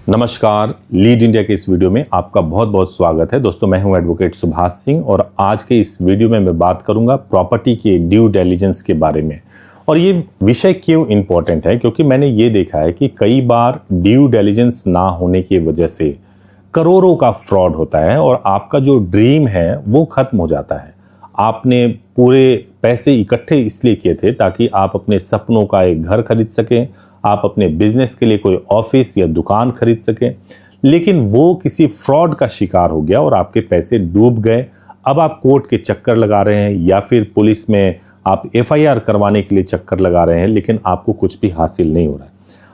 नमस्कार, lead India के इस वीडियो में आपका बहुत बहुत स्वागत है। दोस्तों, मैं हूं एडवोकेट सुभाष सिंह और आज के इस वीडियो में मैं बात करूंगा प्रॉपर्टी के ड्यू डिलिजेंस के बारे में। और ये विषय क्यों इम्पोर्टेंट है, क्योंकि मैंने ये देखा है कि कई बार ड्यू डिलिजेंस ना होने की वजह से करोड़ों का फ्रॉड होता है और आपका जो ड्रीम है वो खत्म हो जाता है। आपने पूरे पैसे इकट्ठे इसलिए किए थे ताकि आप अपने सपनों का एक घर खरीद सकें, आप अपने बिजनेस के लिए कोई ऑफिस या दुकान खरीद सकें, लेकिन वो किसी फ्रॉड का शिकार हो गया और आपके पैसे डूब गए। अब आप कोर्ट के चक्कर लगा रहे हैं या फिर पुलिस में आप एफआईआर करवाने के लिए चक्कर लगा रहे हैं, लेकिन आपको कुछ भी हासिल नहीं हो रहा है।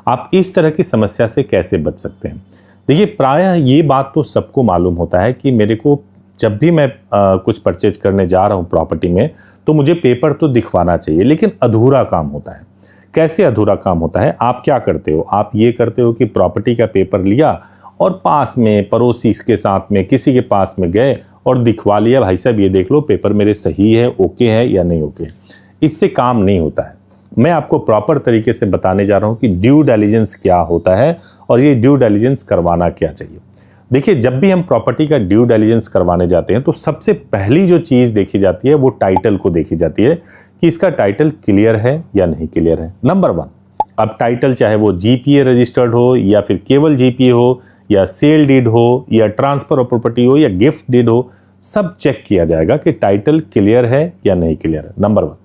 आप इस तरह की समस्या से कैसे बच सकते हैं? देखिए, प्रायः ये बात तो सबको मालूम होता है कि मेरे को जब भी मैं कुछ परचेज करने जा रहा हूँ प्रॉपर्टी में, तो मुझे पेपर तो दिखवाना चाहिए, लेकिन अधूरा काम होता है। कैसे अधूरा काम होता है? आप क्या करते हो? आप ये करते हो कि प्रॉपर्टी का पेपर लिया और पास में पड़ोसी के साथ में किसी के पास में गए और दिखवा लिया, भाई साहब ये देख लो पेपर मेरे सही है, ओके है या नहीं ओके। इससे काम नहीं होता है। मैं आपको प्रॉपर तरीके से बताने जा रहा हूँ कि ड्यू डिलिजेंस क्या होता है और ये ड्यू डिलिजेंस करवाना क्या चाहिए। देखिए, जब भी हम प्रॉपर्टी का ड्यू डिलिजेंस करवाने जाते हैं तो सबसे पहली जो चीज़ देखी जाती है वो टाइटल को देखी जाती है कि इसका टाइटल क्लियर है या नहीं क्लियर है। नंबर 1, अब टाइटल चाहे वो जीपीए रजिस्टर्ड हो या फिर केवल जीपीए हो या सेल डीड हो या ट्रांसफर ऑफ प्रॉपर्टी हो या गिफ्ट डीड हो, सब चेक किया जाएगा कि टाइटल क्लियर है या नहीं क्लियर है। नंबर 1,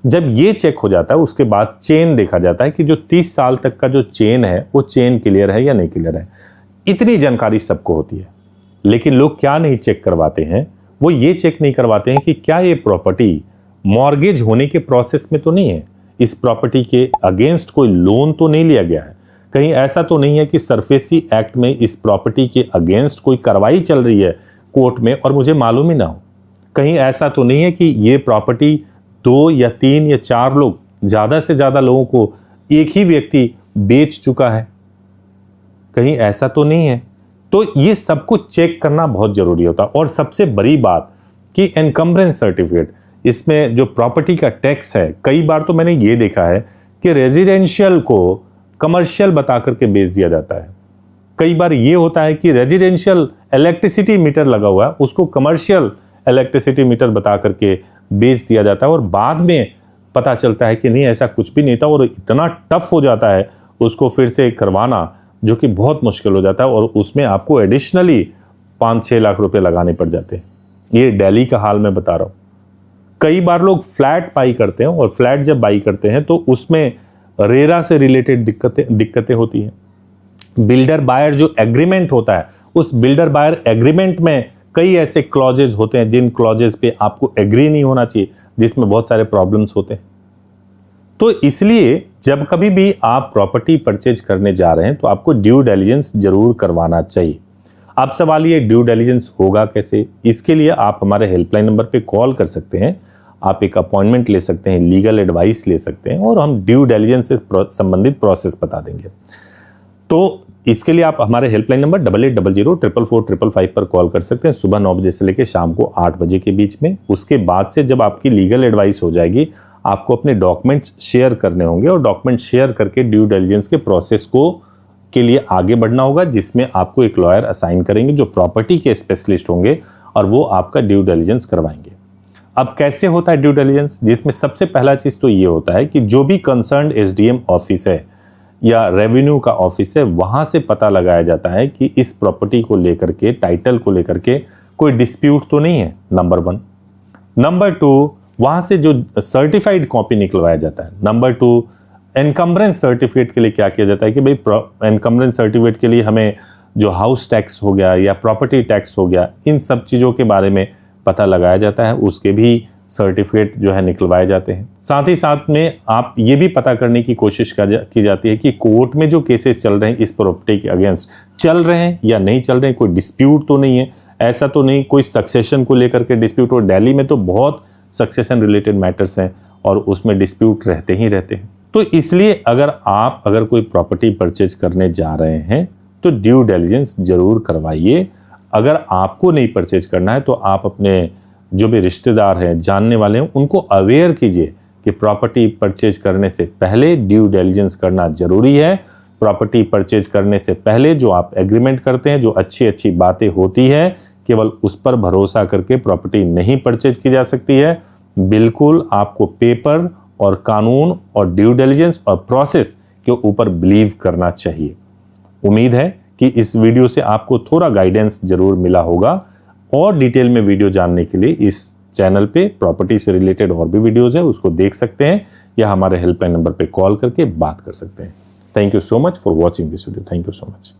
जब ये चेक हो जाता है उसके बाद चेन देखा जाता है कि जो 30 साल तक का जो चेन है वो चेन क्लियर है या नहीं क्लियर है। इतनी जानकारी सबको होती है, लेकिन लोग क्या नहीं चेक करवाते हैं, वो ये चेक नहीं करवाते हैं कि क्या ये प्रॉपर्टी मॉर्गेज होने के प्रोसेस में तो नहीं है, इस प्रॉपर्टी के अगेंस्ट कोई लोन तो नहीं लिया गया है, कहीं ऐसा तो नहीं है कि सरफेसी एक्ट में इस प्रॉपर्टी के अगेंस्ट कोई कार्रवाई चल रही है कोर्ट में और मुझे मालूम ही ना हो, कहीं ऐसा तो नहीं है कि ये प्रॉपर्टी 2 या 3 या 4 लोग, ज़्यादा से ज़्यादा लोगों को एक ही व्यक्ति बेच चुका है, कहीं ऐसा तो नहीं है। तो ये सब कुछ चेक करना बहुत जरूरी होता है। और सबसे बड़ी बात कि एनकम्बरेंस सर्टिफिकेट, इसमें जो प्रॉपर्टी का टैक्स है, कई बार तो मैंने ये देखा है कि रेजिडेंशियल को कमर्शियल बता करके बेच दिया जाता है। कई बार ये होता है कि रेजिडेंशियल इलेक्ट्रिसिटी मीटर लगा हुआ है, उसको कमर्शियल इलेक्ट्रिसिटी मीटर बता करके बेच दिया जाता है और बाद में पता चलता है कि नहीं, ऐसा कुछ भी नहीं था और इतना टफ हो जाता है उसको फिर से करवाना, जो कि बहुत मुश्किल हो जाता है और उसमें आपको एडिशनली 5-6 लाख रुपए लगाने पड़ जाते हैं। ये दिल्ली का हाल मैं बता रहा हूँ। कई बार लोग फ्लैट बाई करते हैं और फ्लैट जब बाई करते हैं तो उसमें रेरा से रिलेटेड दिक्कतें होती हैं। बिल्डर बायर जो एग्रीमेंट होता है, उस बिल्डर बायर एग्रीमेंट में कई ऐसे क्लॉजेज होते हैं जिन क्लॉजेज पे आपको एग्री नहीं होना चाहिए, जिसमें बहुत सारे प्रॉब्लम्स होते हैं। तो इसलिए जब कभी भी आप प्रॉपर्टी परचेज करने जा रहे हैं तो आपको ड्यू डिलिजेंस जरूर करवाना चाहिए। अब सवाल ये, ड्यू डिलिजेंस होगा कैसे? इसके लिए आप हमारे हेल्पलाइन नंबर पे कॉल कर सकते हैं, आप एक अपॉइंटमेंट ले सकते हैं, लीगल एडवाइस ले सकते हैं और हम ड्यू डिलिजेंस से संबंधित प्रोसेस बता देंगे। तो इसके लिए आप हमारे हेल्पलाइन नंबर 8800444555 पर कॉल कर सकते हैं, सुबह 9 बजे से लेकर शाम को 8 बजे के बीच में। उसके बाद से जब आपकी लीगल एडवाइस हो जाएगी, आपको अपने डॉक्यूमेंट्स शेयर करने होंगे और डॉक्यूमेंट शेयर करके ड्यू डिलिजेंस के प्रोसेस को के लिए आगे बढ़ना होगा, जिसमें आपको एक लॉयर असाइन करेंगे जो प्रॉपर्टी के स्पेशलिस्ट होंगे और वो आपका ड्यू डिलिजेंस करवाएंगे। अब कैसे होता है ड्यू डिलिजेंस? जिसमें सबसे पहला चीज तो ये होता है कि जो भी कंसर्न्ड एसडीएम ऑफिस है या रेवेन्यू का ऑफिस है, वहां से पता लगाया जाता है कि इस प्रॉपर्टी को लेकर के, टाइटल को लेकर के कोई डिस्प्यूट तो नहीं है, नंबर 1। नंबर 2, वहां से जो सर्टिफाइड कॉपी निकलवाया जाता है। नंबर 2, एनकम्बरेंस सर्टिफिकेट के लिए क्या किया जाता है कि भाई एनकम्बरेंस सर्टिफिकेट के लिए हमें जो हाउस टैक्स हो गया या प्रॉपर्टी टैक्स हो गया, इन सब चीज़ों के बारे में पता लगाया जाता है, उसके भी सर्टिफिकेट जो है निकलवाए जाते हैं। साथ ही साथ में आप ये भी पता करने की कोशिश की जाती है कि कोर्ट में जो केसेस चल रहे हैं इस प्रॉपर्टी के अगेंस्ट चल रहे हैं या नहीं चल रहे हैं, कोई डिस्प्यूट तो नहीं है, ऐसा तो नहीं कोई सक्सेशन को लेकर के डिस्प्यूट हो। दिल्ली में तो बहुत सक्सेशन रिलेटेड मैटर्स हैं और उसमें डिस्प्यूट रहते ही रहते हैं। तो इसलिए अगर कोई प्रॉपर्टी परचेज करने जा रहे हैं तो ड्यू डिलिजेंस जरूर करवाइए। अगर आपको नहीं परचेज करना है तो आप अपने जो भी रिश्तेदार हैं, जानने वाले हैं, उनको अवेयर कीजिए कि प्रॉपर्टी परचेज करने से पहले ड्यू डिलिजेंस करना जरूरी है, प्रॉपर्टी परचेज करने से पहले जो आप एग्रीमेंट करते हैं, जो अच्छी अच्छी बातें होती है, केवल उस पर भरोसा करके प्रॉपर्टी नहीं परचेज की जा सकती है। बिल्कुल आपको पेपर और कानून और ड्यू डिलिजेंस और प्रोसेस के ऊपर बिलीव करना चाहिए। उम्मीद है कि इस वीडियो से आपको थोड़ा गाइडेंस जरूर मिला होगा। और डिटेल में वीडियो जानने के लिए इस चैनल पे प्रॉपर्टी से रिलेटेड और भी वीडियोस है, उसको देख सकते हैं या हमारे हेल्पलाइन नंबर पे कॉल करके बात कर सकते हैं। Thank you so much for watching this video. Thank you so much.